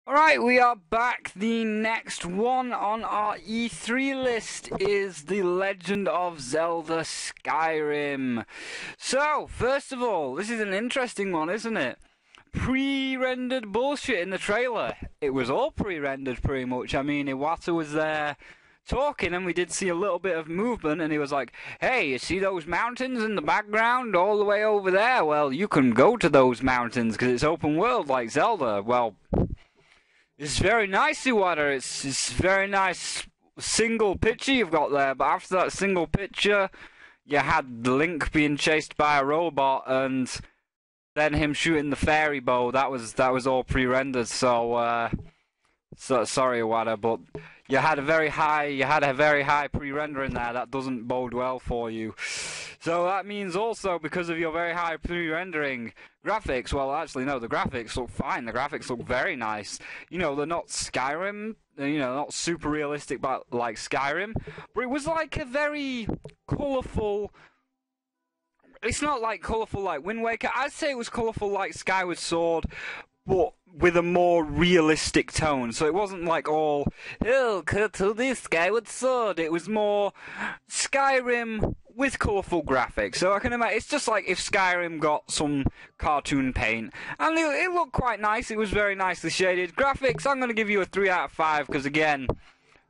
Alright, we are back. The next one on our E3 list is The Legend of Zelda Skyrim. So, first of all, this is an interesting one, isn't it? Pre-rendered bullshit in the trailer. It was all pre-rendered pretty much. I mean, Iwata was there talking and we did see a little bit of movement and he was like, hey, you see those mountains in the background all the way over there? Well, you can go to those mountains because it's open world like Zelda. Well, it's very nice, Iwata. It's very nice single picture you've got there. But after that single picture, you had Link being chased by a robot, and then him shooting the fairy bow. That was all pre-rendered. So sorry, Iwata, but you had a very high pre-rendering there. That doesn't bode well for you. So that means also because of your very high pre-rendering graphics, well, actually no, the graphics look fine. The graphics look very nice. You know, they're not Skyrim, not super realistic, but like Skyrim. But it was like a very colourful. It's not like colourful like Wind Waker. I'd say it was colourful like Skyward Sword, but with a more realistic tone. So it wasn't like all, oh, cut to this Skyward Sword. It was more Skyrim with colourful graphics. So I can imagine, it's just like if Skyrim got some cartoon paint. And it looked quite nice. It was very nicely shaded. Graphics, I'm going to give you a 3 out of 5, because again,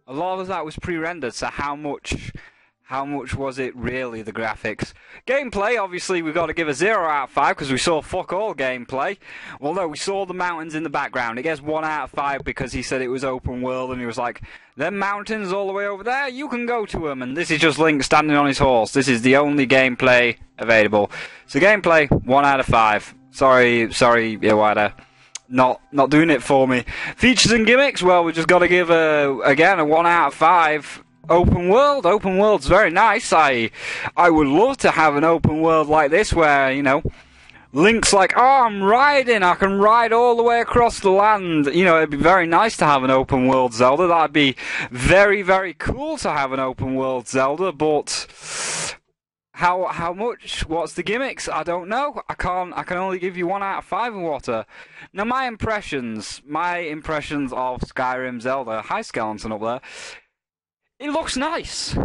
a lot of that was pre-rendered. So how much was it really, the graphics? Gameplay, obviously, we've got to give a 0 out of 5 because we saw fuck all gameplay. Well, no, we saw the mountains in the background. It gets 1 out of 5 because he said it was open world and he was like, them mountains all the way over there, you can go to them. And this is just Link standing on his horse. This is the only gameplay available. So gameplay, 1 out of 5. Sorry, Iwata. Not doing it for me. Features and gimmicks, well, we just got to give again a 1 out of 5. Open world's very nice. I would love to have an open world like this where, Link's like, oh, I'm riding, I can ride all the way across the land. It'd be very nice to have an open world Zelda. That'd be very, very cool to have an open world Zelda, but how much? What's the gimmicks? I don't know. I can only give you 1 out of 5 in water. Now my impressions of Skyrim Zelda, hi Skeleton up there. It looks nice.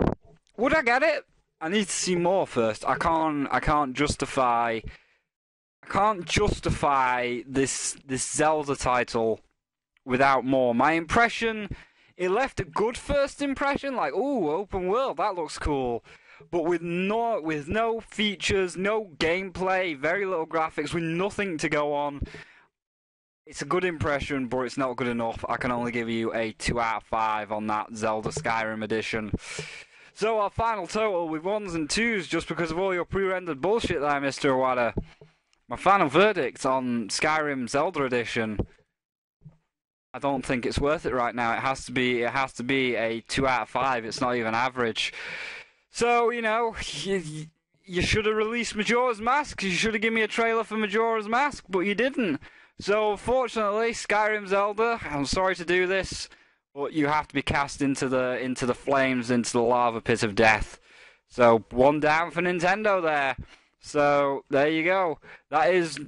Would I get it? I need to see more first. I can't justify this Zelda title without more. My impression, it left a good first impression, like, ooh, open world, that looks cool. But with no features, no gameplay, very little graphics, with nothing to go on. It's a good impression, but it's not good enough. I can only give you a 2 out of 5 on that Zelda Skyrim edition. So our final total with 1s and 2s, just because of all your pre-rendered bullshit there, Mr. Iwata. My final verdict on Skyrim Zelda edition, I don't think it's worth it right now. It has to be a 2 out of 5. It's not even average. So, you should have released Majora's Mask. You should have given me a trailer for Majora's Mask, but you didn't. So, fortunately, Skyrim Zelda, I'm sorry to do this, but you have to be cast into the flames, into the lava pit of death. So, 1 down for Nintendo there. So, there you go. That is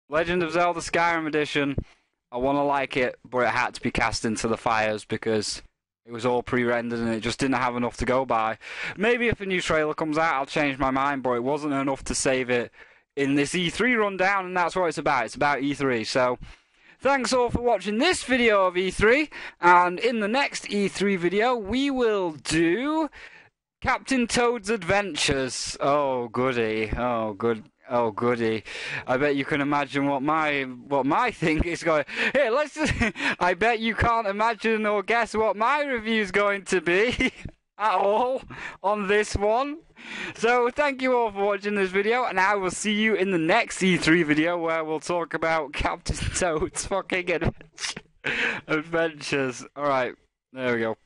Legend of Zelda Skyrim Edition. I want to like it, but it had to be cast into the fires because it was all pre-rendered and it just didn't have enough to go by. Maybe if a new trailer comes out, I'll change my mind, but it wasn't enough to save it in this E3 rundown, and that's what it's about. It's about E3. So, thanks all for watching this video of E3, and in the next E3 video, we will do Captain Toad's Adventures. Oh, goody. Oh, goody. I bet you can imagine what my thing is going. Here, let's just. I bet you can't imagine or guess what my review is going to be at all on this one. So thank you all for watching this video, and I will see you in the next E3 video where we'll talk about Captain Toad's fucking adventures. Alright, there we go.